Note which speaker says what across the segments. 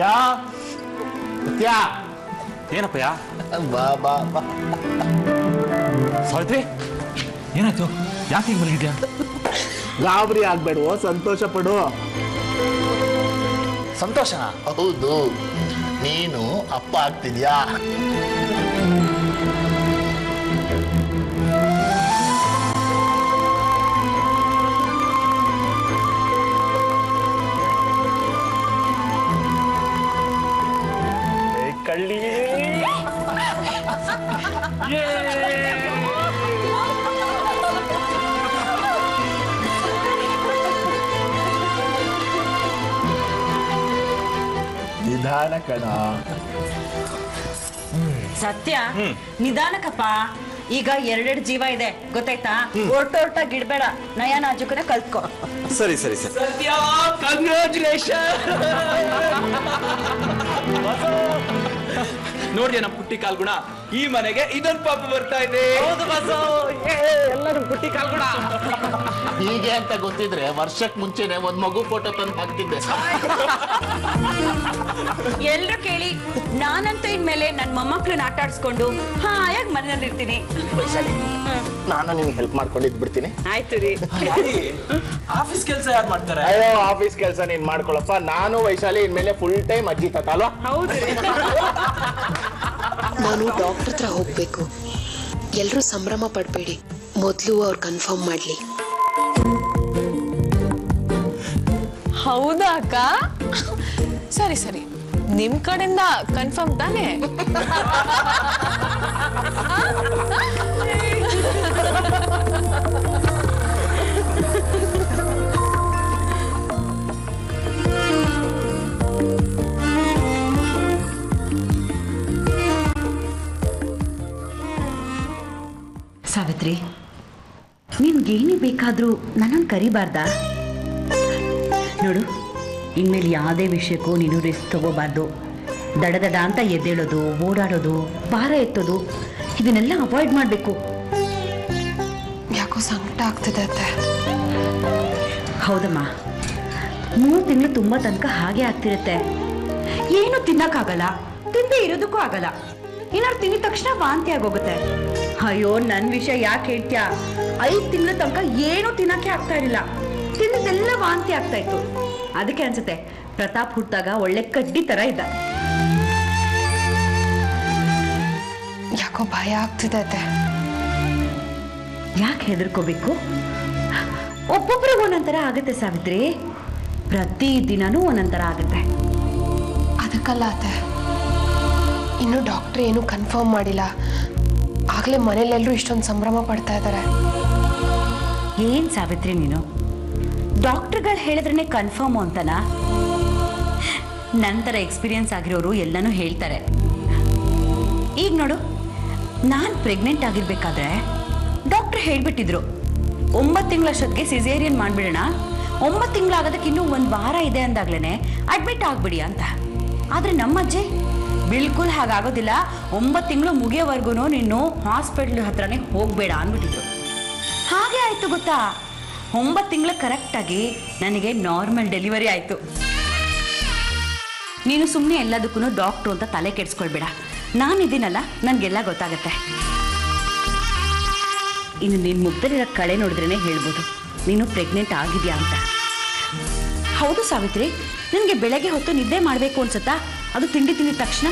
Speaker 1: ಸತ್ಯ ಸತ್ಯ
Speaker 2: ಏನಪ್ಪಯ್ಯ?
Speaker 1: ಬಾ ಬಾ ಬಾ.
Speaker 2: ಸಾವಿತ್ರಿ ಏನಾಯ್ತು? ಯಾಕೆ ಹಿಂಗೆ ಮಲಗಿದ್ಯಾ?
Speaker 1: ಗಾಬರಿ ಆಗ್ಬೇಡುವ, ಸಂತೋಷ ಪಡು.
Speaker 2: ಸಂತೋಷನಾ?
Speaker 1: ಹೌದು, ನೀನು ಅಪ್ಪ ಆಗ್ತಿದ್ಯಾ. ಕಳ್ಳಿ ನಿಧಾನ ಕಣ.
Speaker 3: ಸತ್ಯ, ನಿಧಾನಕ್ಕಪ್ಪ. ಈಗ 2 ಜೀವ ಇದೆ ಗೊತ್ತಾಯ್ತಾ? ಹೊರಟೋರ್ಟಾಗಿಡ್ಬೇಡ, ನಯ ನಾಜುಕನ ಕಲ್ತ್ಕೋ.
Speaker 2: ಸರಿ ಸರಿ ಸರಿ.
Speaker 4: ಸತ್ಯ, ಕಂಗ್ರಾಚುಲೇಷನ್. ನೋಡ್ರಿ ನಮ್ಮ ಪುಟ್ಟಿ ಕಾಲ್ಗುಣ, ಈ ಮನೆಗೆ ಇದೊಂದು ಪಾಪ ಬರ್ತಾ ಇದೆ. ಹೌದು ಬಸ್ಸು, ಎಲ್ಲರೂ ಪುಟ್ಟಿ ಕಾಲ್ಗುಣ.
Speaker 1: ಹೀಗೆ ಅಂತ ಗೊತ್ತಿದ್ರೆ ವರ್ಷಕ್ಕೆ ಮುಂಚೆನೆ ಒಂದ್ ಮಗು ಫೋಟೋ ತಂದು ಹಾಕ್ತಿದ್ದೆ.
Speaker 3: ಎಲ್ರು ಕೇಳಿ, ನಾನಂತೂ ಇನ್ಮೇಲೆ ನನ್ ಮೊಮ್ಮಕ್ಳನ್ನ ಆಟ ಆಡ್ಸ್ಕೊಂಡು ಹಾಯಾಗಿ ಮನೆಯಲ್ಲಿರ್ತೀನಿ.
Speaker 1: ನಾನು ನಿಮ್ಗೆ ಹೆಲ್ಪ್ ಮಾಡ್ಕೊಂಡಿದ್ ಬಿಡ್ತೀನಿ.
Speaker 3: ಆಯ್ತು ರೀ.
Speaker 4: ಆಫೀಸ್ ಕೆಲಸ ಯಾರು ಮಾಡ್ತಾರೆ?
Speaker 1: ಅಯ್ಯೋ, ಆಫೀಸ್ ಕೆಲಸ ನೀನ್ ಮಾಡ್ಕೊಳಪ್ಪ. ನಾನು ವೈಶಾಲಿ ಇನ್ಮೇಲೆ ಫುಲ್ ಟೈಮ್ ಅಜ್ಜಿ ತಾತ ಅಲ್ವಾ?
Speaker 3: ಹೌದು.
Speaker 5: ನಾನು ಡಾಕ್ಟರ್ ಹತ್ರ ಹೋಗ್ಬೇಕು. ಎಲ್ರೂ ಸಂಭ್ರಮ ಪಡ್ಬೇಡಿ, ಮೊದಲು ಅವ್ರು ಕನ್ಫರ್ಮ್ ಮಾಡ್ಲಿ.
Speaker 6: ಹೌದಾ ಅಕ್ಕ? ಸರಿ ಸರಿ, ನಿಮ್ ಕಡೆಯಿಂದ ಕನ್ಫರ್ಮ್ ತಾನೆ?
Speaker 3: ಸಾವಿತ್ರಿ, ನಿನ್ಗೇನೇ ಬೇಕಾದ್ರೂ ನನ್ನನ್ನು ಕರಿಬಾರ್ದಾ? ನೋಡು, ಇನ್ಮೇಲೆ ಯಾವುದೇ ವಿಷಯಕ್ಕೂ ನೀನು ರಿಸ್ಕ್ ತಗೋಬಾರ್ದು. ದಡ ಅಂತ ಎದ್ದೇಳೋದು, ಓಡಾಡೋದು, ಭಾರ ಎತ್ತೋದು, ಇದನ್ನೆಲ್ಲ ಅವಾಯ್ಡ್ ಮಾಡಬೇಕು.
Speaker 5: ಯಾಕೋ ಸಂಕಟ ಆಗ್ತಿದೆ ಅತ್ತೆ.
Speaker 3: ಹೌದಮ್ಮ, 3 ತಿಂಗಳು ತುಂಬ ತನಕ ಹಾಗೆ ಆಗ್ತಿರುತ್ತೆ. ಏನು ತಿನ್ನಕ್ಕಾಗಲ್ಲ, ತಿಂದೇ ಇರೋದಕ್ಕೂ ಆಗಲ್ಲ. ಏನಾದ್ರು ತಿಂದಿದ ತಕ್ಷಣ ವಾಂತಿ ಆಗೋಗುತ್ತೆ. ಅಯ್ಯೋ, ನನ್ನ ವಿಷಯ ಯಾಕೆ ಹೇಳ್ತೀಯಾ? 5 ತಿಂಗಳ ತನಕ ಏನು ತಿನ್ನಕ್ಕೆ ಆಗ್ತಾ ಇರಲಿಲ್ಲ. ತಿನ್ನದೆಲ್ಲ ವಾಂತಿ ಆಗ್ತಾ ಇತ್ತು. ಅದಕ್ಕೆ ಅನ್ಸುತ್ತೆ ಪ್ರತಾಪ್ ಹುಟ್ಟಾಗ ಒಳ್ಳೆ ಕಡ್ಡಿ ತರ ಇದ್ದ.
Speaker 5: ಯಾಕೋ ಭಯ ಆಗ್ತಿದೆ ಅತ್ತೆ.
Speaker 3: ಯಾಕೆ ಹೆದರ್ಕೋಬೇಕು? ಒಬ್ಬೊಬ್ರಿಗೆ ಒಂದೊಂಥರ ಆಗುತ್ತೆ ಸಾವಿತ್ರಿ. ಪ್ರತಿ ದಿನನೂ ಒಂದೊಂಥರ ಆಗುತ್ತೆ.
Speaker 5: ಅದಕ್ಕಲ್ಲ ಅತ್ತೆ, ಇನ್ನು ಡಾಕ್ಟರ್ ಏನು ಕನ್ಫರ್ಮ್ ಮಾಡಿಲ್ಲ. ಆಗ್ಲೇ ಮನೇಲೆಲ್ಲರೂ ಇಷ್ಟೊಂದು ಸಂಭ್ರಮ ಪಡ್ತಾ ಇದ್ದಾರೆ.
Speaker 3: ಏನ್ ಸಾವಿತ್ರಿ ನೀನು, ಡಾಕ್ಟರ್ಗಳು ಹೇಳಿದ್ರೇ ಕನ್ಫರ್ಮ್ ಅಂತನಾ? ನಂತರ ಎಕ್ಸ್ಪೀರಿಯನ್ಸ್ ಆಗಿರೋರು ಎಲ್ಲನೂ ಹೇಳ್ತಾರೆ. ಈಗ ನೋಡು, ನಾನು ಪ್ರೆಗ್ನೆಂಟ್ ಆಗಿರ್ಬೇಕಾದ್ರೆ ಡಾಕ್ಟರ್ ಹೇಳ್ಬಿಟ್ಟಿದ್ರು 9 ತಿಂಗಳಷ್ಟೊತ್ತಿಗೆ ಸಿಸೇರಿಯನ್ ಮಾಡಿಬಿಡೋಣ, 9 ತಿಂಗಳಾಗೋದಕ್ಕೆ ಇನ್ನೂ 1 ವಾರ ಇದೆ ಅಂದಾಗ್ಲೇ ಅಡ್ಮಿಟ್ ಆಗ್ಬಿಡಿ ಅಂತ. ಆದರೆ ನಮ್ಮ ಅಜ್ಜಿ ಬಿಲ್ಕುಲ್ ಹಾಗಾಗೋದಿಲ್ಲ, 9 ತಿಂಗಳು ಮುಗಿಯೋವರೆಗೂ ನೀನು ಹಾಸ್ಪಿಟ್ಲ್ ಹತ್ರನೇ ಹೋಗಬೇಡ ಅಂದ್ಬಿಟ್ಟಿದ್ರು. ಹಾಗೆ ಆಯಿತು ಗೊತ್ತಾ? 9 ತಿಂಗಳು ಕರೆಕ್ಟಾಗಿ ನನಗೆ ನಾರ್ಮಲ್ ಡೆಲಿವರಿ ಆಯಿತು. ನೀನು ಸುಮ್ಮನೆ ಎಲ್ಲದಕ್ಕೂ ಡಾಕ್ಟ್ರು ಅಂತ ತಲೆ ಕೆಡಿಸ್ಕೊಳ್ಬೇಡ. ನಾನಿದ್ದೀನಲ್ಲ, ನನಗೆಲ್ಲ ಗೊತ್ತಾಗತ್ತೆ. ಇನ್ನು ನಿನ್ನ ಮುಗ್ದಲ್ಲಿರೋ ಕಳೆ ನೋಡಿದ್ರೇ ಹೇಳ್ಬೋದು ನೀನು ಪ್ರೆಗ್ನೆಂಟ್ ಆಗಿದೆಯಾ ಅಂತ. ಹೌದು ಸಾವಿತ್ರಿ, ನನಗೆ ಬೆಳಗ್ಗೆ ಹೊತ್ತು ನಿದ್ದೆ ಮಾಡಬೇಕು ಅನ್ಸುತ್ತಾ? ಅದು ತಿಂಡಿ ತಿಂದಿದ ತಕ್ಷಣ?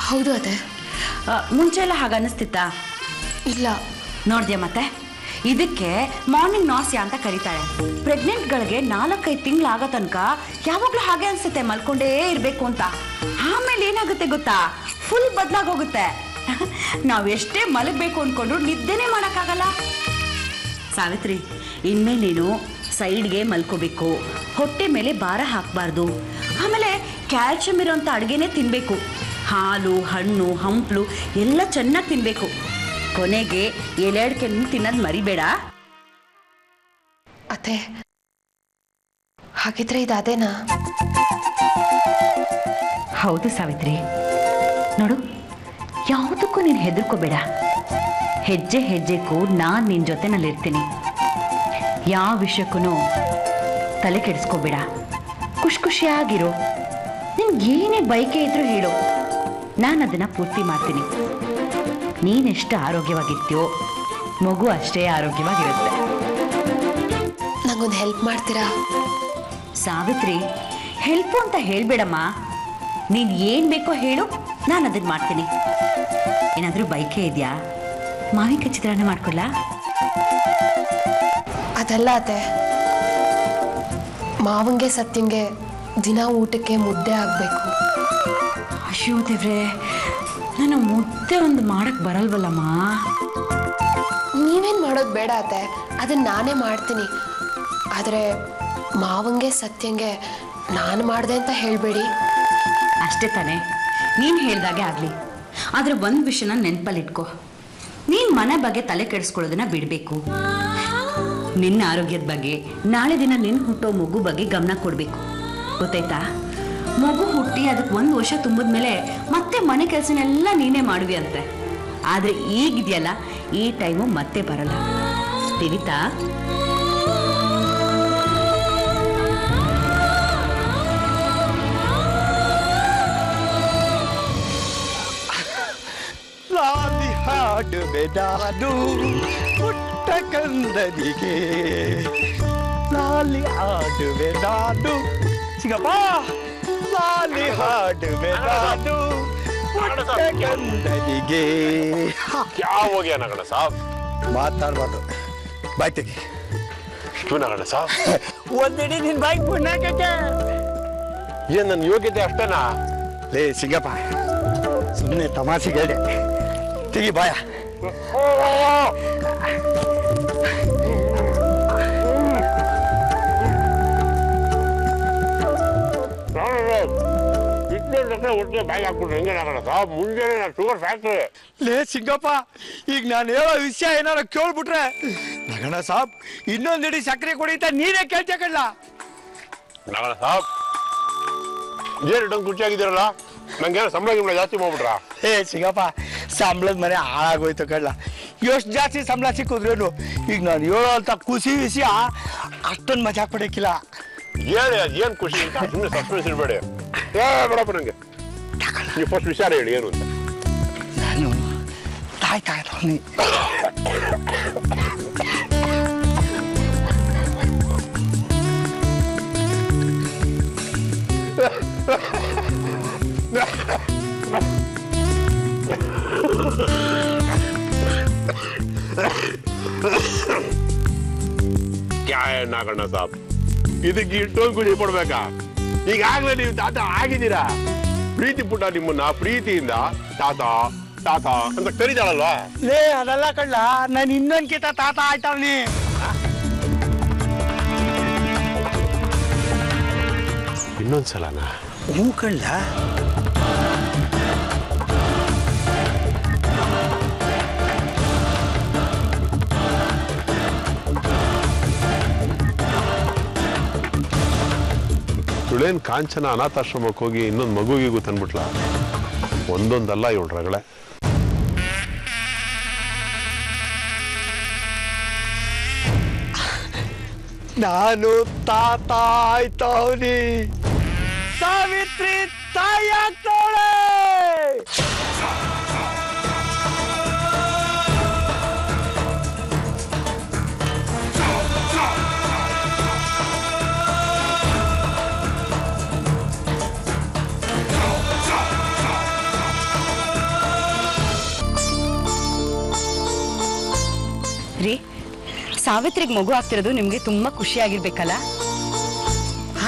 Speaker 5: ಹೌದು ಅದೇ.
Speaker 3: ಮುಂಚೆ ಎಲ್ಲ ಹಾಗೆ ಅನ್ನಿಸ್ತಿತ್ತಾ?
Speaker 5: ಇಲ್ಲ.
Speaker 3: ನೋಡಿದ್ಯಾ ಮತ್ತೆ? ಇದಕ್ಕೆ ಮಾರ್ನಿಂಗ್ ನಾಸ್ಯಾ ಅಂತ ಕರೀತಾರೆ. ಪ್ರೆಗ್ನೆಂಟ್ಗಳಿಗೆ 4-5 ತಿಂಗಳಾಗೋ ತನಕ ಯಾವಾಗಲೂ ಹಾಗೆ ಅನಿಸುತ್ತೆ, ಮಲ್ಕೊಂಡೇ ಇರಬೇಕು ಅಂತ. ಆಮೇಲೆ ಏನಾಗುತ್ತೆ ಗೊತ್ತಾ? ಫುಲ್ ಬದಲಾಗೋಗುತ್ತೆ. ನಾವು ಎಷ್ಟೇ ಮಲಗಬೇಕು ಅಂದ್ಕೊಂಡ್ರು ನಿದ್ದೆನೇ ಮಾಡೋಕ್ಕಾಗಲ್ಲ. ಸಾವಿತ್ರಿ, ಇನ್ಮೇಲೆ ನೀನು ಸೈಡ್ಗೆ ಮಲ್ಕೋಬೇಕು, ಹೊಟ್ಟೆ ಮೇಲೆ ಭಾರ ಹಾಕಬಾರ್ದು. ಆಮೇಲೆ ಕ್ಯಾಲ್ಶಿಯಂ ಇರೋಂಥ ಅಡುಗೆನೇ ತಿನ್ನಬೇಕು. ಹಾಲು, ಹಣ್ಣು, ಹಂಪಲು ಎಲ್ಲ ಚೆನ್ನಾಗಿ ತಿನ್ನಬೇಕು. ಕೊನೆಗೆ ಎಲೆಡ್ಕೆ ತಿನ್ನೋದು ಮರಿಬೇಡ.
Speaker 5: ಅತ್ತೆ, ಹಾಗಿದ್ರೆ ಇದು ಅದೇನಾ?
Speaker 3: ಹೌದು ಸಾವಿತ್ರಿ. ನೋಡು, ಯಾವುದಕ್ಕೂ ನೀನು ಹೆದರ್ಕೋಬೇಡ. ಹೆಜ್ಜೆ ಹೆಜ್ಜೆಗೂ ನಾನು ನಿನ್ನ ಜೊತೆನಲ್ಲಿರ್ತೀನಿ. ಯಾವ ವಿಷಯಕ್ಕೂ ತಲೆ ಕೆಡಿಸ್ಕೋಬೇಡ. ಖುಷಿಯಾಗಿರು. ನಿನ್ಗೆ ನಿನ್ಗೆ ಏನೇ ಬಯಕೆ ಇದ್ರೂ ಹೇಳು, ನಾನು ಅದನ್ನ ಪೂರ್ತಿ ಮಾಡ್ತೀನಿ. ನೀನೆಷ್ಟು ಆರೋಗ್ಯವಾಗಿರ್ತೀಯೋ ಮಗು ಅಷ್ಟೇ ಆರೋಗ್ಯವಾಗಿರುತ್ತೆ.
Speaker 5: ನಂಗೊಂದು ಹೆಲ್ಪ್ ಮಾಡ್ತೀರಾ?
Speaker 3: ಸಾವಿತ್ರಿ, ಹೆಲ್ಪು ಅಂತ ಹೇಳ್ಬೇಡಮ್ಮ. ನೀನ್ ಏನ್ ಬೇಕೋ ಹೇಳು, ನಾನು ಅದನ್ನ ಮಾಡ್ತೀನಿ. ಏನಾದ್ರೂ ಬೈಕೆ ಇದೆಯಾ? ಮಾವಿನಕಾಯಿ ಚಿತ್ರಾನ್ನ ಮಾಡ್ಕೊಳ್ಳ?
Speaker 5: ಅದಲ್ಲ ಅತ್ತೆ, ಮಾವಂಗೆ ಸತ್ಯಂಗೆ ದಿನ ಊಟಕ್ಕೆ ಮುದ್ದೆ ಆಗ್ಬೇಕು.
Speaker 3: ಅಯ್ಯೋ ದೇವ್ರೆ, ನಾನು ಮುದ್ದೆ ಒಂದು ಮಾಡಕ್ ಬರಲ್ವಲ್ಲಮ್ಮ.
Speaker 5: ನೀವೇನು ಮಾಡೋದು ಬೇಡ ಅತ್ತೆ, ಅದನ್ನ ನಾನೇ ಮಾಡ್ತೀನಿ. ಆದರೆ ಮಾವಂಗೆ ಸತ್ಯಂಗೆ ನಾನು ಮಾಡಿದೆ ಅಂತ ಹೇಳಬೇಡಿ.
Speaker 3: ಅಷ್ಟೇ ತಾನೇ, ನೀನು ಹೇಳ್ದಾಗೆ ಆಗಲಿ. ಆದರೆ ಒಂದು ವಿಷಯನ ನೆನಪಲ್ಲಿಟ್ಕೋ, ನೀನು ಮನೆ ಬಗ್ಗೆ ತಲೆ ಕೆಡಿಸ್ಕೊಳ್ಳೋದನ್ನ ಬಿಡಬೇಕು. ನಿನ್ನ ಆರೋಗ್ಯದ ಬಗ್ಗೆ, ನಾಳೆ ದಿನ ನಿನ್ನ ಹುಟ್ಟೋ ಮಗು ಬಗ್ಗೆ ಗಮನ ಕೊಡಬೇಕು. ಗೊತ್ತಾಯ್ತಾ? ಮಗು ಹುಟ್ಟಿ ಅದಕ್ಕೆ 1 ವರ್ಷ ತುಂಬಿದ್ಮೇಲೆ ಮತ್ತೆ ಮನೆ ಕೆಲಸನೆಲ್ಲ ನೀನೇ ಮಾಡುವಿ ಅಂತೆ. ಆದರೆ ಈಗಿದೆಯಲ್ಲ, ಈ ಟೈಮು ಮತ್ತೆ ಬರಲ್ಲ. ತಿಳಿತಾ?
Speaker 7: ಲಾಲಿ ಹಾಡುವೆ ನಾನು ಪುಟ್ಟ ಕಂದನಿಗೆ, ಲಾಲಿ ಹಾಡುವೆ ನಾನು ಸಿಗಪ್ಪ, ಲಾಲಿ ಹಾಡುವೆ ನಾನು ಪುಟ್ಟ ಕಂದನಿಗೆ.
Speaker 8: क्या हो गया नगड़ साहब?
Speaker 7: ಮಾತಾಡ್ಬಾರ್ದು, ಬಾಯ್ ತೆಗಿ.
Speaker 8: क्यों नगड़ साहब?
Speaker 7: ಒಂದಿಡಿ ನಿನ್ ಬಾಯ್ ಪುಣ್ಯಕ್ಕೆ.
Speaker 8: ये ನನ್ನ ಯೋಗ್ಯತೆ ಅಷ್ಟೇನಾ?
Speaker 7: ಲೇ ಸಿಗಪ್ಪ, ಸುಮ್ಮನೆ ತಮಾಷೆಗೆ ಹೇಳಿದೆ. ತೆಗಿ ಬಾಯ.
Speaker 8: ಬಾಯಿ ಹಾಕ್ಬಿಟ್ರೆ ಹೆಂಗೆ ನಗಡ ಸಾಹಬ್? ಮುಂಜಾನೆ ಶುಗರ್ ಫ್ಯಾಕ್ಟ್ರಿ.
Speaker 7: ಲೇ ಸಿಂಗಪ್ಪ, ಈಗ ನಾನು ಹೇಳೋ ವಿಷಯ ಏನಾರ ಕೇಳ್ಬಿಟ್ರೆ ನಗಣ ಸಾಬ್ ಇನ್ನೊಂದಿಡಿ ಸಕ್ಕರೆ ಕುಡಿತ ನೀನೇ ಕೇಳ್ತಕಲ್ಲ.
Speaker 8: ನಗಡ ಸಾಹಬ್, ಏನು ಇಟ್ಟಂಗೆ ಖುಷಿಯಾಗಿದ್ದೀರಲ್ಲ? ನಂಗೇನೋ ಸಂಬಳ ಗಿಂಬಳ ಜಾಸ್ತಿ ಮಾಡ್ಬಿಟ್ರಾ?
Speaker 7: ಏ ಸಿಂಗಪ್ಪ, ಸಂಬಳದ ಮನೆ ಹಾಳಾಗೋಯ್ತು ಕಳ್ಳ. ಎಷ್ಟು ಜಾಸ್ತಿ ಸಂಬಳ ಸಿಕ್ಕಿದ್ರೇನು ಈಗ ನಾನು ಹೇಳೋ ಅಂತ ಖುಷಿ ವಿಷಯ ಅಷ್ಟೊಂದು ಮಜಾ ಪಡೋಕ್ಕಿಲ್ಲ.
Speaker 8: ಹೇಳಿ ಏನು ಖುಷಿ ಅಂತ ಸುಮ್ಮನೆ ಸಸ್ಪೆನ್ಸ್ ಇರಬೇಡಿ. ಬೇಡಪ್ಪ ನಂಗೆ, ನೀವು ಫಸ್ಟ್ ವಿಚಾರ ಹೇಳಿ ಏನು ಅಂತ.
Speaker 7: ನಾನು ತಾಯ್ತಾ ಇದ್ದೀನಿ.
Speaker 8: ನಾಗಣ್ಣ ಸಾಬ್, ಇದಕ್ಕೆ ಇಷ್ಟೊಂದು ಖುಷಿ ಪಡ್ಬೇಕಾ? ಈಗಾಗಲೇ ನೀವು ತಾತ ಆಗಿದ್ದೀರಾ. ಪ್ರೀತಿ ಪುಟ್ಟ ನಿಮ್ಮನ್ನ ಪ್ರೀತಿಯಿಂದ ತಾತ ತಾತ ಅಂತ ಕರೀತಾಳಲ್ವಾ?
Speaker 7: ಲೇ ಅದಲ್ಲ ಕಳ್ಳ, ನಾನು ಇನ್ನೊಂದ್ಕಿಂತ ತಾತ ಆಯ್ತಾವ್ನಿ.
Speaker 8: ಇನ್ನೊಂದ್ಸಲನಾ?
Speaker 7: ಹ್ಞೂ ಕಳ್ಳ.
Speaker 8: ಇವಳೇನ್ ಕಾಂಚನ ಅನಾಥಾಶ್ರಮಕ್ಕೆ ಹೋಗಿ ಇನ್ನೊಂದು ಮಗುವಿಗೂ ತಂದ್ಬಿಟ್ಲ? ಒಂದೊಂದಲ್ಲ ಇವಳು ರಗಳೆ.
Speaker 7: ನಾನು ತಾತ ಆಯ್ತವನಿ, ಸಾವಿತ್ರಿ ತಾಯಿ ಆಗ್ತಾವಳೆ.
Speaker 3: ರೀ, ಸಾವಿತ್ರಿಗೆ ಮಗು ಆಗ್ತಿರೋದು ನಿಮ್ಗೆ ತುಂಬಾ ಖುಷಿ ಆಗಿರ್ಬೇಕಲ್ಲ?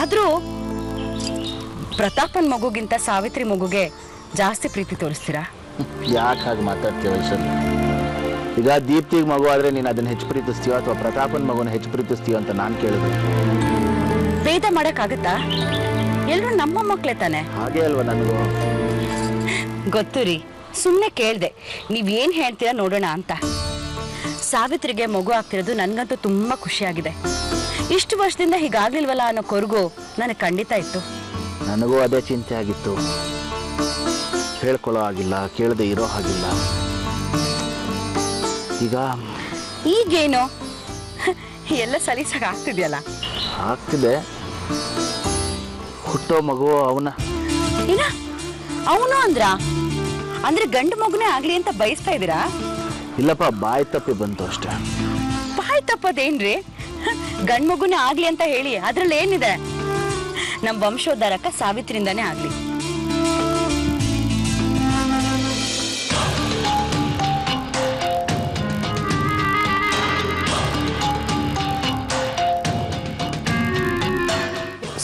Speaker 3: ಆದ್ರೂ ಪ್ರತಾಪನ್ ಮಗುಗಿಂತ ಸಾವಿತ್ರಿ ಮಗುಗೆ ಜಾಸ್ತಿ ಪ್ರೀತಿ ತೋರಿಸ್ತೀರಾ?
Speaker 1: ಯಾಕೆ ಹಾಗೆ ಮಾತಾಡ್ತೀಯ ವೈಶಾಲಿ? ಈಗ ದೀಪ್ತಿಗೆ ಮಗು ಆದ್ರೆ ನೀನು ಅದನ್ನ ಹೆಚ್ಚು ಪ್ರೀತಿಸ್ತೀಯೋ ಅಥವಾ ಪ್ರತಾಪನ್ ಮಗುನ ಹೆಚ್ಚು ಪ್ರೀತಿಸ್ತೀಯೋ ಅಂತ ನಾನು ಕೇಳಿದೆ.
Speaker 3: ಭೇದ ಮಾಡಕ್ಕಾಗತ್ತಾ? ಎಲ್ರು ನಮ್ಮ ಮಕ್ಳೇ ತಾನೆ.
Speaker 1: ಹಾಗೆ ಅಲ್ವಾ ನನಗೂ
Speaker 3: ಗೊತ್ತು ರೀ, ಸುಮ್ಮನೆ ಕೇಳ್ದೆ, ನೀವೇನ್ ಹೇಳ್ತೀರಾ ನೋಡೋಣ ಅಂತ. ಸಾವಿತ್ರಿಗೆ ಮಗು ಆಗ್ತಿರೋದು ನನ್ಗಂತೂ ತುಂಬಾ ಖುಷಿಯಾಗಿದೆ. ಇಷ್ಟು ವರ್ಷದಿಂದ ಹೀಗಾಗ್ಲಿಲ್ವಲ್ಲ ಅನ್ನೋ ಕೊರಗು ನನಗೆ ಖಂಡಿತ ಇತ್ತು.
Speaker 1: ನನಗೂ ಅದೇ ಚಿಂತೆ ಆಗಿತ್ತು. ಹೇಳ್ಕೊಳ್ಳೋ ಆಗಿಲ್ಲ, ಕೇಳದೆ ಇರೋ ಹಾಗಿಲ್ಲ.
Speaker 3: ಈಗೇನು ಎಲ್ಲ ಸಲೀಸಾಗಿ ಆಗ್ತಿದ್ಯಲ್ಲ?
Speaker 1: ಆಗ್ತಿದೆ. ಹುಟ್ಟೋ ಮಗು ಅವನ
Speaker 3: ಏನ ಅವನು ಅಂದ್ರೆ ಗಂಡು ಮಗುನೇ ಆಗ್ಲಿ ಅಂತ ಬಯಸ್ತಾ ಇದ್ದೀರಾ?
Speaker 1: ಇಲ್ಲಪ್ಪ, ಬಾಯಿ ತಪ್ಪಿ ಬಂತು ಅಷ್ಟೇ.
Speaker 3: ಬಾಯ್ ತಪ್ಪದೇನ್ರಿ? ಗಂಡ್ ಮಗುನೇ ಆಗ್ಲಿ ಅಂತ ಹೇಳಿ ಅದ್ರಲ್ಲಿ ಏನಿದೆ? ನಮ್ ವಂಶೋದ್ಧಾರಕ ಸಾವಿತ್ರಿಂದಾನೇ ಆಗ್ಲಿ.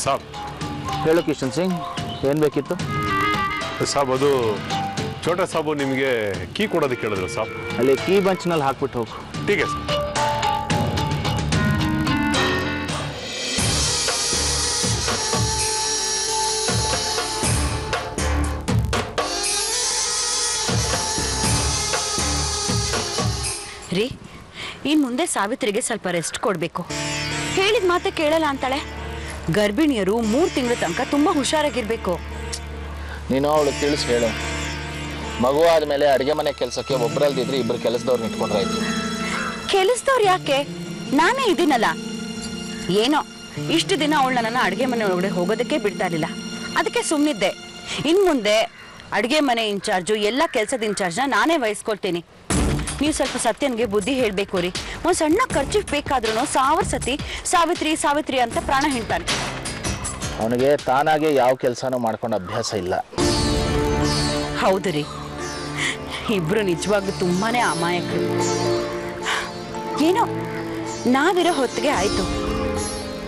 Speaker 8: ಸಾಬ್
Speaker 1: ಹೇಳು ಕಿಶನ್ ಸಿಂಗ್, ಏನ್ ಬೇಕಿತ್ತು?
Speaker 8: ಸಾಬ್ ಅದು ಛೋಟಾ ಸಾಬು ನಿಮಗೆ ಕೀ ಕೊಡೋದಕ್ಕೆ ಹೇಳಿದ್ರು ಸಾಬ್.
Speaker 1: ಅಲ್ಲಿ ಕೀ ಬಂಚ್ನಲ್ಲಿ ಹಾಕ್ಬಿಟ್ಟು ಹೋಗು.
Speaker 8: ಟೀಕೆ ಸರ್.
Speaker 3: ರೀ, ಇನ್ ಮುಂದೆ ಸಾವಿತ್ರಿಗೆ ಸ್ವಲ್ಪ ರೆಸ್ಟ್ ಕೊಡ್ಬೇಕು. ಹೇಳಿದ ಮಾತೆ ಕೇಳಲ್ಲ ಅಂತಾಳೆ. ಗರ್ಭಿಣಿಯರು 3 ತಿಂಗಳ ತನಕ ತುಂಬಾ ಹುಷಾರಾಗಿರ್ಬೇಕು.
Speaker 1: ನೀನು ಅವಳು ತಿಳಿಸಿ ಹೇಳು. ಮಗು ಆದ್ಮೇಲೆ ಅಡುಗೆ ಮನೆ ಕೆಲಸಕ್ಕೆ ಒಬ್ಬರಲ್ದಿದ್ರೆ 2 ಕೆಲಸದವ್ರನ್ನ ಇಟ್ಕೊಂಡ್ರಾಯ್ತು.
Speaker 3: ಕೆಲಸದವ್ರು ಯಾಕೆ? ನಾನೇ ಇದೀನಲ್ಲ. ಏನೋ ಇಷ್ಟು ದಿನ ಅವಳು ನನ್ನನ್ನು ಅಡುಗೆ ಮನೆ ಒಳಗಡೆ ಹೋಗೋದಕ್ಕೆ ಬಿಡ್ತಾ ಇರಲಿಲ್ಲ, ಅದಕ್ಕೆ ಸುಮ್ಮನಿದ್ದೆ. ಇನ್ ಮುಂದೆ ಅಡುಗೆ ಮನೆ ಇನ್ಚಾರ್ಜು, ಎಲ್ಲ ಕೆಲಸದ ಇನ್ಚಾರ್ಜ್ನ ನಾನೇ ವಹಿಸ್ಕೊಳ್ತೀನಿ. ನೀವು ಸ್ವಲ್ಪ ಸತ್ಯನ್ಗೆ ಬುದ್ಧಿ ಹೇಳಬೇಕು ರೀ. ಒಂದು ಸಣ್ಣ ಖರ್ಚು ಬೇಕಾದ್ರೂ 1000 ಸತಿ ಸಾವಿತ್ರಿ ಸಾವಿತ್ರಿ ಅಂತ ಪ್ರಾಣ ಹೇಳ್ತಾನೆ.
Speaker 1: ಅವನಿಗೆ ತಾನಾಗೆ ಯಾವ ಕೆಲಸನೂ ಮಾಡ್ಕೊಂಡು ಅಭ್ಯಾಸ ಇಲ್ಲ.
Speaker 3: ಹೌದು ರೀ, ಇಬ್ರು ನಿಜವಾಗ್ಲೂ ತುಂಬಾನೇ ಅಮಾಯಕರು. ಏನೋ ನಾವಿರೋ ಹೊತ್ತಿಗೆ ಆಯ್ತು.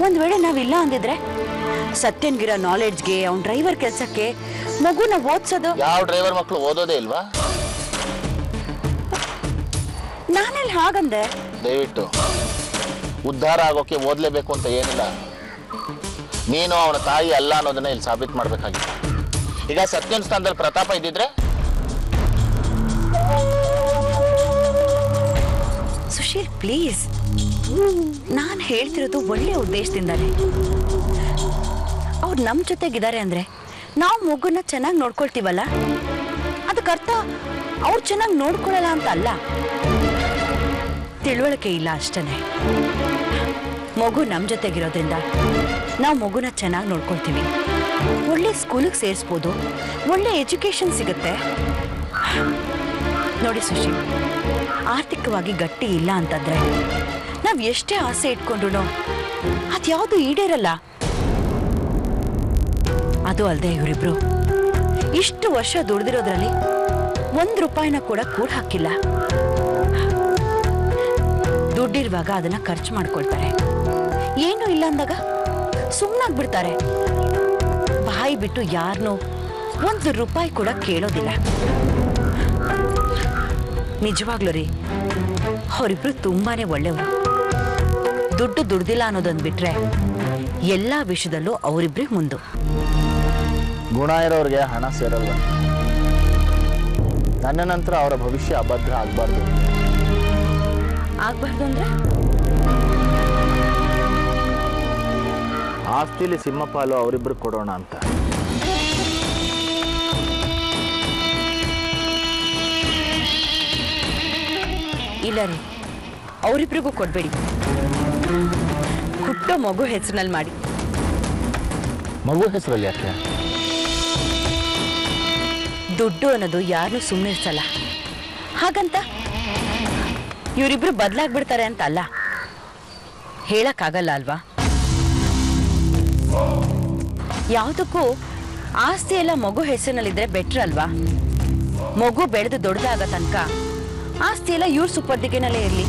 Speaker 3: ಒಂದ್ ವೇಳೆ ನಾವಿಲ್ಲ ಅಂದಿದ್ರೆ ಸತ್ಯನ್ಗಿರೋ ನಾಲೆಡ್ಜ್ಗೆ, ಅವ್ನ ಡ್ರೈವರ್ ಕೆಲಸಕ್ಕೆ, ಮಗುನ ಓದ್ಸೋದು.
Speaker 1: ಯಾವ ಡ್ರೈವರ್ ಮಕ್ಕಳು ಓದೋದೇ ಇಲ್ವಾ?
Speaker 3: ನಾನೆಲ್ಲಿ ಹಾಗಂದೆ?
Speaker 1: ದಯವಿಟ್ಟು ಉದ್ಧಾರ ಆಗೋಕೆ ಓದಲೇಬೇಕು ಅಂತ ಏನಿಲ್ಲ. ನೀನು ಅವನ ತಾಯಿ ಅಲ್ಲ ಅನ್ನೋದನ್ನ ಇಲ್ಲಿ ಸಾಬೀತು ಮಾಡ್ಬೇಕಾಗಿತ್ತು. ಈಗ ಸತ್ಯನ ಸ್ಥಾನದಲ್ಲಿ ಪ್ರತಾಪ ಇದ್ದಿದ್ರೆ?
Speaker 3: ಸುಶೀಲ್ ಪ್ಲೀಸ್, ನಾನು ಹೇಳ್ತಿರೋದು ಒಳ್ಳೆ ಉದ್ದೇಶದಿಂದಾನೆ. ಅವ್ರು ನಮ್ಮ ಜೊತೆಗಿದ್ದಾರೆ ಅಂದ್ರೆ ನಾವು ಮಗುನ ಚೆನ್ನಾಗಿ ನೋಡ್ಕೊಳ್ತೀವಲ್ಲ, ಅದಕ್ಕರ್ಥ ಅವ್ರು ಚೆನ್ನಾಗಿ ನೋಡ್ಕೊಳ್ಳಲ್ಲ ಅಂತ ಅಲ್ಲ. ತಿಳುವಳಿಕೆ ಇಲ್ಲ ಅಷ್ಟೇ. ಮಗು ನಮ್ಮ ಜೊತೆಗಿರೋದ್ರಿಂದ ನಾವು ಮಗುನ ಚೆನ್ನಾಗಿ ನೋಡ್ಕೊಳ್ತೀವಿ. ಒಳ್ಳೆ ಸ್ಕೂಲಿಗೆ ಸೇರಿಸ್ಬೋದು, ಒಳ್ಳೆ ಎಜುಕೇಶನ್ ಸಿಗುತ್ತೆ. ನೋಡಿ ಸುಶೀಲ್, ಆರ್ಥಿಕವಾಗಿ ಗಟ್ಟಿ ಇಲ್ಲ ಅಂತಂದ್ರೆ ನಾವು ಎಷ್ಟೇ ಆಸೆ ಇಟ್ಕೊಂಡ್ರು ಅದ್ಯಾವುದು ಈಡೇರಲ್ಲ. ಅದು ಅಲ್ಲದೆ ಇವರಿಬ್ರು ಇಷ್ಟು ವರ್ಷ ದುಡ್ದಿರೋದ್ರಲ್ಲಿ 1 ರೂಪಾಯಿನ ಕೂಡ ಕೂಡ ಹಾಕಿಲ್ಲ. ದುಡ್ಡಿರುವಾಗ ಅದನ್ನ ಖರ್ಚು ಮಾಡ್ಕೊಳ್ತಾರೆ, ಏನು ಇಲ್ಲ ಅಂದಾಗ ಸುಮ್ಮನಾಗ್ಬಿಡ್ತಾರೆ. ಬಾಯಿ ಬಿಟ್ಟು ಯಾರನ್ನೂ 1 ರೂಪಾಯಿ ಕೂಡ ಕೇಳೋದಿಲ್ಲ. ನಿಜವಾಗ್ಲೂ ರೀ, ಅವರಿಬ್ರು ತುಂಬಾನೇ ಒಳ್ಳೆಯವರು. ದುಡ್ದಿಲ್ಲ ಅನ್ನೋದೊಂದು ಬಿಟ್ರೆ ಎಲ್ಲಾ ವಿಷಯದಲ್ಲೂ ಅವರಿಬ್ರೇ ಮುಂದು.
Speaker 1: ಗುಣ ಇರೋರಿಗೆ ಹಣ ಸೇರಲ್ಲ. ನನ್ನ ನಂತರ ಅವರ ಭವಿಷ್ಯ ಅಭದ್ರ ಆಗ್ಬಾರ್ದು.
Speaker 3: ಅಂದ್ರೆ
Speaker 1: ಆಸ್ತಿಲಿ ಸಿಂಹಪಾಲು ಅವರಿಬ್ರು ಕೊಡೋಣ ಅಂತ.
Speaker 3: ಇಲ್ಲ ರೀ, ಅವರಿಬ್ರಿಗೂ ಕೊಡ್ಬೇಡಿ. ಹುಟ್ಟೋ ಮಗು ಹೆಸರಿನಲ್ಲಿ ಮಾಡಿ.
Speaker 1: ಮಗು ಹೆಸರಲ್ಲಿ ಯಾಕೆ?
Speaker 3: ದುಡ್ಡು ಅನ್ನೋದು ಯಾರನ್ನೂ ಸುಮ್ಮನೆ ಇರ್ಸಲ್ಲ. ಹಾಗಂತ ಇವರಿಬ್ರು ಬದಲಾಗ್ಬಿಡ್ತಾರೆ ಅಂತ ಅಲ್ಲ, ಹೇಳಕ್ಕಾಗಲ್ಲ ಅಲ್ವಾ? ಯಾವುದಕ್ಕೂ ಆಸ್ತಿ ಎಲ್ಲ ಮಗು ಹೆಸರಿನಲ್ಲಿದ್ರೆ ಬೆಟ್ರ್ ಅಲ್ವಾ? ಮಗು ಬೆಳೆದು ದೊಡ್ಡದಾಗ ತನಕ ಆಸ್ತಿ ಎಲ್ಲ ಇವ್ರ ಸುಪರ್ದಿಗೆನಲ್ಲೇ ಇರಲಿ.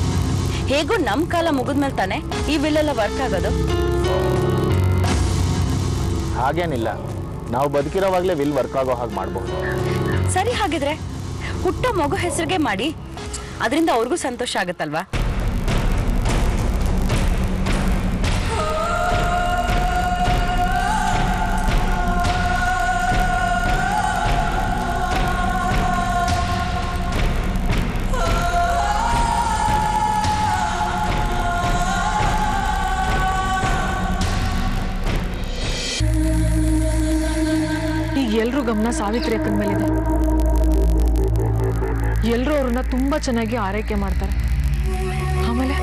Speaker 3: ಹೇಗೂ ನಮ್ಮ ಕಾಲ ಮುಗಿದ್ಮೇಲೆ ತಾನೆ ಈ ಬಿಲ್ಲೆಲ್ಲ ವರ್ಕ್ ಆಗೋದು.
Speaker 1: ಹಾಗೇನಿಲ್ಲ, ನಾವು ಬದುಕಿರೋವಾಗಲೇ ವಿಲ್ ವರ್ಕ್ ಆಗೋ ಹಾಗೆ ಮಾಡಬಹುದು.
Speaker 3: ಸರಿ, ಹಾಗಿದ್ರೆ ಹುಟ್ಟೋ ಮಗು ಹೆಸರಿಗೆ ಮಾಡಿ, ಅದರಿಂದ ಅವ್ರಿಗೂ ಸಂತೋಷ ಆಗತ್ತಲ್ವಾ?
Speaker 6: ಎಲ್ರೂ ಗಮನ ಸಾವಿತ್ರಿ ಅಕ್ಕನ ಮೇಲಿದೆ. ಎಲ್ಲರೂ ಅವ್ರನ್ನ ತುಂಬಾ ಚೆನ್ನಾಗಿ ಆರೈಕೆ ಮಾಡ್ತಾರೆ. ಆಮೇಲೆ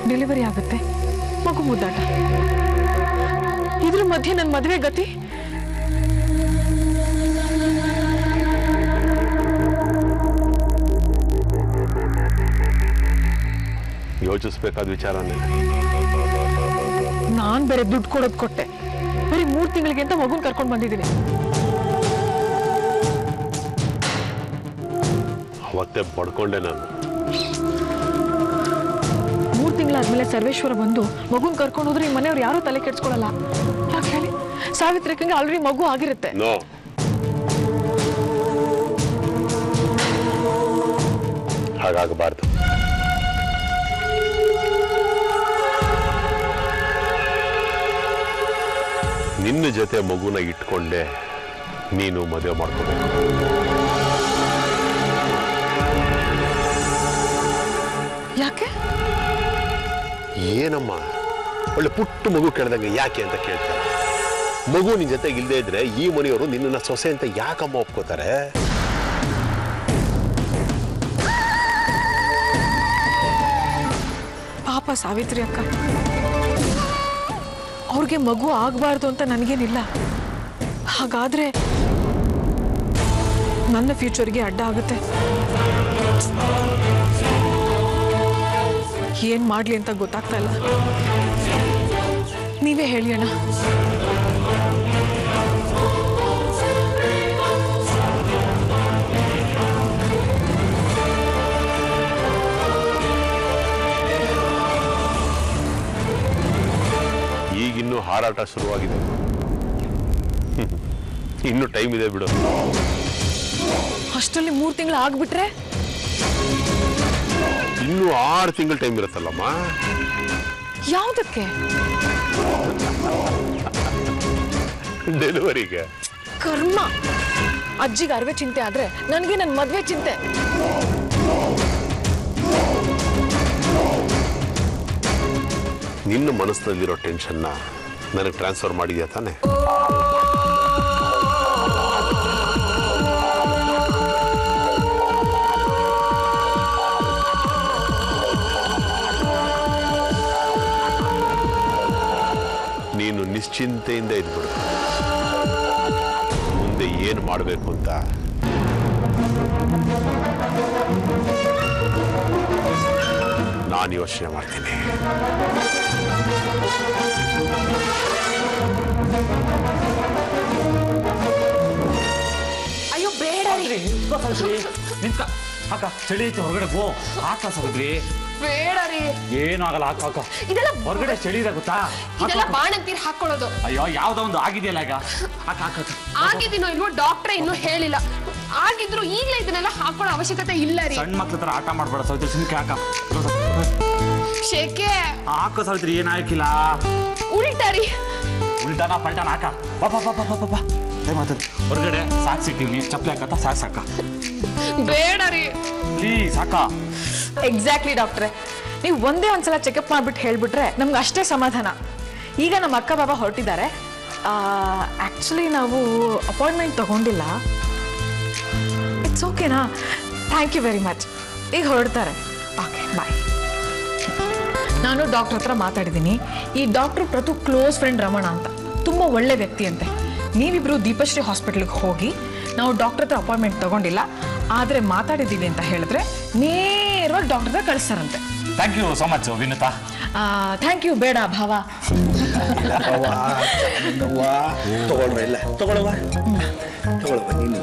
Speaker 6: ಡೆಲಿವರಿ ಆಗುತ್ತೆ, ಮಗು ಮುದ್ದಾಟ. ಇದ್ರ ಮಧ್ಯೆ ನನ್ನ ಮದುವೆ ಗತಿ
Speaker 8: ಯೋಚಿಸ್ಬೇಕಾದ ವಿಚಾರನೇ.
Speaker 6: ನಾನ್ ಬೇರೆ ದುಡ್ಡು ಕೊಡೋದ್ ಕೊಟ್ಟೆ, ಬರೀ 3 ತಿಂಗಳಿಗೆ ಅಂತ ಮಗುನ್ ಕರ್ಕೊಂಡ್ ಬಂದಿದ್ದೀನಿ.
Speaker 8: ಅವತ್ತೇ ಪಡ್ಕೊಂಡೆ ನಾನು.
Speaker 6: 3 ತಿಂಗಳಾದ್ಮೇಲೆ ಸರ್ವೇಶ್ವರ ಬಂದು ಮಗುನ್ ಕರ್ಕೊಂಡು ಹೋದ್ರೆ ಈ ಮನೆಯವ್ರು ಯಾರು ತಲೆ ಕೆಡ್ಸ್ಕೊಳಲ್ಲ. ಯಾಕೆ ಹೇಳಿ? ಸಾವಿತ್ರಿಕಂಗೆ ಆಲ್ರೆಡಿ ಮಗು ಆಗಿರುತ್ತೆ.
Speaker 8: ನೋ, ಹಾಗಾಗಬಾರ್ದು. ನಿನ್ನ ಜೊತೆ ಮಗುನ ಇಟ್ಕೊಂಡೆ ನೀನು ಮದುವೆ ಮಾಡ್ಕೋಬೇಕು.
Speaker 6: ಯಾಕೆ?
Speaker 8: ಏನಮ್ಮ ಒಳ್ಳೆ ಪುಟ್ಟ ಮಗು ಕೇಳ್ದಂಗೆ ಯಾಕೆ ಅಂತ ಕೇಳ್ತಾರೆ. ಮಗು ನಿನ್ ಜೊತೆ ಇಲ್ಲದೆ ಇದ್ರೆ ಈ ಮನೆಯವರು ನಿನ್ನನ್ನ ಸೊಸೆ ಅಂತ ಯಾಕಮ್ಮ ಒಪ್ಕೋತಾರೆ?
Speaker 6: ಪಾಪ ಸಾವಿತ್ರಿ ಅಕ್ಕ, ಅವ್ರಿಗೆ ಮಗು ಆಗ್ಬಾರ್ದು ಅಂತ ನನಗೇನಿಲ್ಲ. ಹಾಗಾದ್ರೆ ನನ್ನ ಫ್ಯೂಚರ್ಗೆ ಅಡ್ಡ ಆಗುತ್ತೆ. ಏನ್ ಮಾಡ್ಲಿ ಅಂತ ಗೊತ್ತಾಗ್ತಾ ಇಲ್ಲ. ನೀವೇ ಹೇಳಿ ಅಣ್ಣ.
Speaker 8: ಈಗಿನ್ನೂ ಹಾರಾಟ ಶುರುವಾಗಿದೆ. ಇನ್ನು ಟೈಮ್ ಇದೆ ಬಿಡು.
Speaker 6: ಅಷ್ಟರಲ್ಲಿ 3 ತಿಂಗಳು ಆಗ್ಬಿಟ್ರೆ
Speaker 8: ಇನ್ನು 6 ತಿಂಗಳು ಟೈಮ್ ಇರುತ್ತಲ್ಲಮ್ಮ.
Speaker 6: ಯಾವ್ದಕ್ಕೆ?
Speaker 8: ಡೆಲಿವರಿಗೆ.
Speaker 6: ಕರ್ಮ. ಅಜ್ಜಿಗೆ ಅರ್ವೆ ಚಿಂತೆ ಆದ್ರೆ ನನಗೆ ನನ್ನ ಮದ್ವೆ ಚಿಂತೆ.
Speaker 8: ನಿನ್ನ ಮನಸ್ಸಿನಲ್ಲಿರೋ ಟೆನ್ಷನ್ನ ನನಗೆ ಟ್ರಾನ್ಸ್ಫರ್ ಮಾಡಿದ್ಯಾ ತಾನೆ? ನೀನು ನಿಶ್ಚಿಂತೆಯಿಂದ ಇದ್ಬಿಡು. ಮುಂದೆ ಏನು ಮಾಡಬೇಕು ಅಂತ ನಾನು ಯೋಚನೆ ಮಾಡ್ತೀನಿ.
Speaker 3: ಅಯ್ಯೋ ಬೇಡ ರೀ.
Speaker 2: ನಿಂತ ಅಕ್ಕ, ಚಳಿ ಐತೆ ಹೊರಗಡೆ ಗೋ. ಹಾಕ ಸಹೋದ್ರಿ.
Speaker 5: ಬೇಡ ರೀ.
Speaker 2: ಏನು ಆಗಲ್ಲ, ಹಾಕ ಹಾಕ.
Speaker 5: ಇದೆಲ್ಲ
Speaker 2: ಹೊರಗಡೆ ಚಳಿ ಇದೆ ಗೊತ್ತಾ?
Speaker 5: ಇದೆಲ್ಲ ಬಾಣಂತೀರ್ ಹಾಕೊಳ್ಳೋದು.
Speaker 2: ಅಯ್ಯೋ ಯಾವ್ದೋ ಒಂದು ಆಗಿದೆಯಲ್ಲ ಈಗ. ಹಾಕ ಹಾಕ.
Speaker 5: ಆಗಿದ್ದೀನೋ ಇಲ್ವೋ ಡಾಕ್ಟ್ರೇ ಇನ್ನೂ ಹೇಳಿಲ್ಲ. ಆಗಿದ್ರು ಈಗಲೇ ಇದನ್ನೆಲ್ಲ ಹಾಕೊಳ್ಳೋ ಅವಶ್ಯಕತೆ ಇಲ್ಲ ರೀ.
Speaker 2: ಸಣ್ಣ ಮಕ್ಳ ತರ ಆಟ ಮಾಡ್ಬೇಡ ಸೌತ್ರಿ, ಸುಮ್ಕೆ ಹಾಕ.
Speaker 5: ಶೇಕೆ
Speaker 2: ಹಾಕ ಸೌತ್ರಿ, ಏನಾಗಿಲ್ಲ.
Speaker 5: ಉಲ್ಟಾ ರೀ.
Speaker 2: ಉಲ್ಟಾನ ಪಲ್ಟಾನ ಹಾಕ. ಪಾಪ ಮಾತಾಡಿ. ಹೊರಗಡೆ ಸಾಕ್ಸ್ ಇಟ್ಟಿವ್ನಿ, ಚಪ್ಪಲಿ ಹಾಕತ್ತ ಸಾಕ.
Speaker 5: ಬೇಡ ರೀ.
Speaker 2: ಪ್ಲೀಸ್ ಹಾಕ.
Speaker 6: ಎಕ್ಸಾಕ್ಟ್ಲಿ ಡಾಕ್ಟ್ರೆ, ನೀವು ಒಂದೇ ಒಂದ್ಸಲ ಚೆಕಪ್ ಮಾಡ್ಬಿಟ್ಟು ಹೇಳ್ಬಿಟ್ರೆ ನಮ್ಗೆ ಅಷ್ಟೇ ಸಮಾಧಾನ. ಈಗ ನಮ್ಮ ಅಕ್ಕ ಬಾಬಾ ಹೊರಟಿದ್ದಾರೆ. ಆ್ಯಕ್ಚುಲಿ ನಾವು ಅಪಾಯಿಂಟ್ಮೆಂಟ್ ತಗೊಂಡಿಲ್ಲ. ಇಟ್ಸ್ ಓಕೆನಾ? Thank you very much. ಈಗ ಹೊರಡ್ತಾರೆ. Okay bye. ನಾನು ಡಾಕ್ಟರ್ ಹತ್ರ ಮಾತಾಡಿದ್ದೀನಿ. ಈ ಡಾಕ್ಟ್ರು ಪ್ರತು ಕ್ಲೋಸ್ ಫ್ರೆಂಡ್ ರಮಣ ಅಂತ, ತುಂಬ ಒಳ್ಳೆ ವ್ಯಕ್ತಿ ಅಂತೆ. ನೀವಿಬ್ರು ದೀಪಶ್ರೀ ಹಾಸ್ಪಿಟ್ಲಿಗೆ ಹೋಗಿ, ನಾವು ಡಾಕ್ಟರ್ ಹತ್ರ ಅಪಾಯಿಂಟ್ಮೆಂಟ್ ತಗೊಂಡಿಲ್ಲ, ಆದರೆ ಮಾತಾಡಿದ್ದೀವಿ ಅಂತ ಹೇಳಿದ್ರೆ ನೇರವಾಗಿ ಡಾಕ್ಟರ್ ಹತ್ರ ಕಳಿಸ್ತಾರಂತೆ.
Speaker 2: Thank you so much Vinutha.
Speaker 6: Thank you ಬೇಡ ಭಾವ.
Speaker 7: ತಗೊಳ್ಳುವ ಇಲ್ಲ ತಗೊಳ್ಳುವ ನೀನು.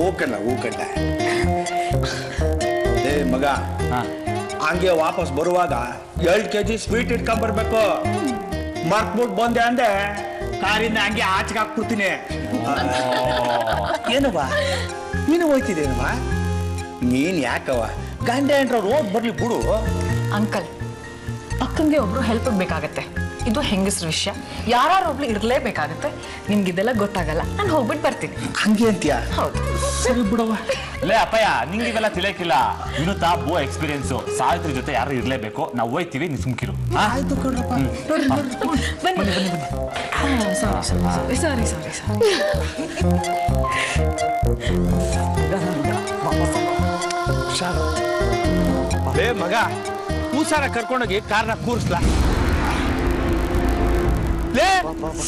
Speaker 7: ಓಕಣ್ಣ ಓಕಣ್ಣ. ಏ ಮಗ, ಹಂಗೆ ವಾಪಸ್ ಬರುವಾಗ 2 kg ಸ್ವೀಟ್ ಇಟ್ಕೊಂಡ್ಬರ್ಬೇಕು. ಮರ್ತ್ಬಿಟ್ಟು ಬಂದೆ ಅಂದೆ ಕಾರಿಂದ ಹಂಗೆ ಆಚೆಗೆ ಹಾಕ್ಬಿಡ್ತೀನಿ. ಏನವ್ವ ನೀನು ಹೋಯ್ತಿದ್ದೇನವ್ವ? ನೀನ್ ಯಾಕವ್ವ? ಗಂಡ ಹೆಂಡ್ರವ್ರು ಹೋಗಿ ಬರ್ಲಿ ಬಿಡು.
Speaker 6: ಅಂಕಲ್, ಅಕ್ಕಂಗೆ ಒಬ್ರು ಹೆಲ್ಪ್ ಬೇಕಾಗತ್ತೆ. ಇದು ಹೆಂಗಸ್ರ ವಿಷಯ, ಯಾರು ಒಬ್ಳು ಇರಲೇಬೇಕಾಗತ್ತೆ. ನಿಮ್ಗೆ ಇದೆಲ್ಲ ಗೊತ್ತಾಗಲ್ಲ. ನಾನು ಹೋಗ್ಬಿಟ್ಟು ಬರ್ತೀನಿ.
Speaker 7: ಹಂಗೆ ಅಂತೀಯ?
Speaker 6: ಹೌದು.
Speaker 7: ಸರಿ ಬಿಡವ್ವ.
Speaker 2: ಲೇ ಅಪ್ಪಯ್ಯ, ನಿಂಗೆ ಇವೆಲ್ಲ ತಿಳಿಯಕ್ಕಿಲ್ಲ. ವಿನುತಾ ಬೋ ಎಕ್ಸ್ಪೀರಿಯನ್ಸು. ಸಾವಿತ್ರಿ ಜೊತೆ ಯಾರು ಇರ್ಲೇಬೇಕು. ನಾವು ಹೋಯ್ತೀವಿ, ನೀವು ಸುಮ್ಕಿರು.
Speaker 7: ಆಯ್ತು ಕಣಪ್ಪ.
Speaker 6: ಬನ್ನಿ. ಸಾರಿ.
Speaker 7: ಲೇ ಮಗ, ಕೂಸಾರ ಕರ್ಕೊಂಡೋಗಿ ಕಾರ್ನ ಕೂರಿಸ್ಲಾ? ಲೇ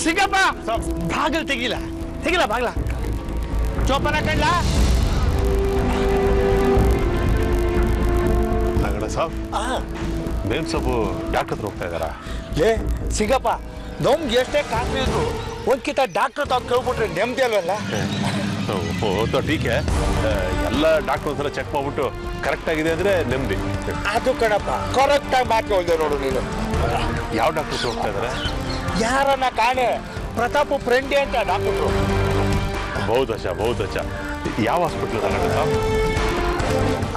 Speaker 7: ಸಿಗಪ್ಪ, ಬಾಗಿಲು ತೆಗಿಲ್ಲ ಬಾಗ್ಲ. ಚೋಪನ ಕಡ್ಲಾ?
Speaker 8: ಆಗಣ ಸಾಬ್ ಮೇಮ್ ಸಾಬು ಡಾಕ್ಟರ್ ಹತ್ರ ಹೋಗ್ತಾ ಇದ್ದಾರಾ?
Speaker 7: ಲೇ ಸಿಗಪ್ಪ, ನಮ್ಗೆ ಎಷ್ಟೇ ಕಾಸ್ಟ್ಲಿ ಇದ್ರು ಒಂದ್ಕಿತ ಡಾಕ್ಟರ್ ತಾವು ಕೇಳ್ಬಿಟ್ರೆ ನೆಮ್ಮದಿ ಅಲ್ವಲ್ಲ?
Speaker 8: ಓ ಟೀಕೆ, ಎಲ್ಲ ಡಾಕ್ಟರ್ ಒಂದ್ಸಲ ಚೆಕ್ ಮಾಡ್ಬಿಟ್ಟು ಕರೆಕ್ಟ್ ಆಗಿದೆ ಅಂದ್ರೆ ನೆಮ್ಮದಿ.
Speaker 7: ಅದು ಕಣಪ್ಪ, ಕರೆಕ್ಟಾಗಿ ಮಾತು ಹೇಳ್ದೆ ನೋಡು ನೀನು.
Speaker 8: ಯಾವ ಡಾಕ್ಟರ್ ಹತ್ರ ಹೋಗ್ತಾ ಇದ್ದಾರೆ?
Speaker 7: ಯಾರನ್ನ ಕಾಣೆ, ಪ್ರತಾಪ್ ಫ್ರೆಂಡೇ ಅಂತ ಡಾಕ್ಟ್ರು.
Speaker 8: ಬಹುದಶ ಯಾವ ಹಾಸ್ಪಿಟ್ಲ್ ಸಾಬ್?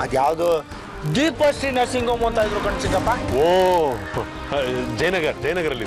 Speaker 7: ಅದ್ಯಾವುದು ದೀಪಶ್ರೀ ನರ್ಸಿಂಗ್ ಹೋಮ್ ಅಂತ ಇದ್ರು ಕಣ್ಸಿಕಪ್ಪ.
Speaker 8: ಓ ಜಯನಗರಲ್ಲಿ.